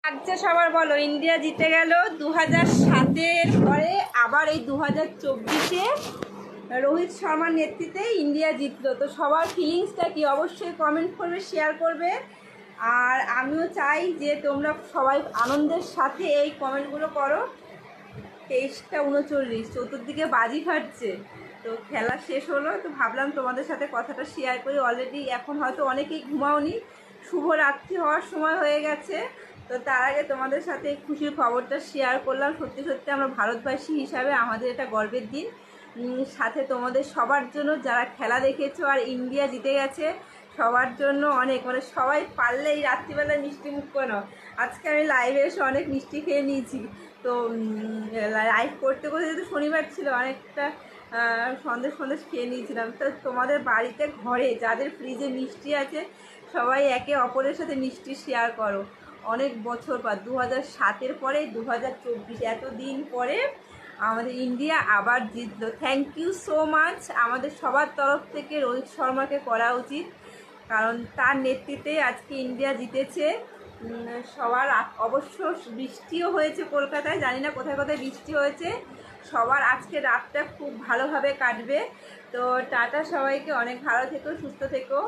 আচ্ছা সবার বলো, ইন্ডিয়া জিতে গেল 2007-এর পরে আবার এই 2024-এ রোহিত শর্মার নেতৃত্বে ইন্ডিয়া জিতলো। তো সবার ফিলিংসটা কি অবশ্যই কমেন্ট করবে, শেয়ার করবে। আর আমিও চাই যে তোমরা সবাই আনন্দের সাথে এই কমেন্টগুলো করো। 23টা 39, চতুর্দিকে বাজি ফাটছে। তো খেলা শেষ হলো, তো ভাবলাম তোমাদের সাথে কথাটা শেয়ার করি। অলরেডি এখন হয়তো অনেকেই ঘুমাওনি, শুভরাত্রি হওয়ার সময় হয়ে গেছে। তো তার আগে তোমাদের সাথে এই খুশির খবরটা শেয়ার করলাম। সত্যি সত্যি আমরা ভারতবাসী হিসাবে আমাদের এটা গর্বের দিন। সাথে তোমাদের সবার জন্য যারা খেলা দেখেছো আর ইন্ডিয়া জিতে গেছে সবার জন্য অনেক, সবাই পারলে এই রাত্রিবেলায় মিষ্টি মুখ করো। আজকে আমি লাইভে এসে অনেক মিষ্টি খেয়ে নিয়েছি। তো লাইভ করতে করতে যেহেতু শনিবার ছিল, অনেকটা সন্দেশ খেয়ে নিয়েছিলাম। তো তোমাদের বাড়িতে ঘরে যাদের ফ্রিজে মিষ্টি আছে সবাই একে অপরের সাথে মিষ্টি শেয়ার করো। অনেক বছর পর 2007-এর পরে 2024, এতদিন পরে আমাদের ইন্ডিয়া আবার জিতলো। Thank you so much. আমাদের সবার তরফ থেকে রোহিত শর্মাকে করা উচিত, কারণ তার নেতৃত্বে আজকে ইন্ডিয়া জিতেছে। সবার অবশ্য বৃষ্টিও হয়েছে কলকাতায়, জানি না কোথায় কোথায় বৃষ্টি হয়েছে। সবার আজকে রাতটা খুব ভালোভাবে কাটবে। তো টাটা সবাইকে, অনেক ভালো থেকো, সুস্থ থেকো।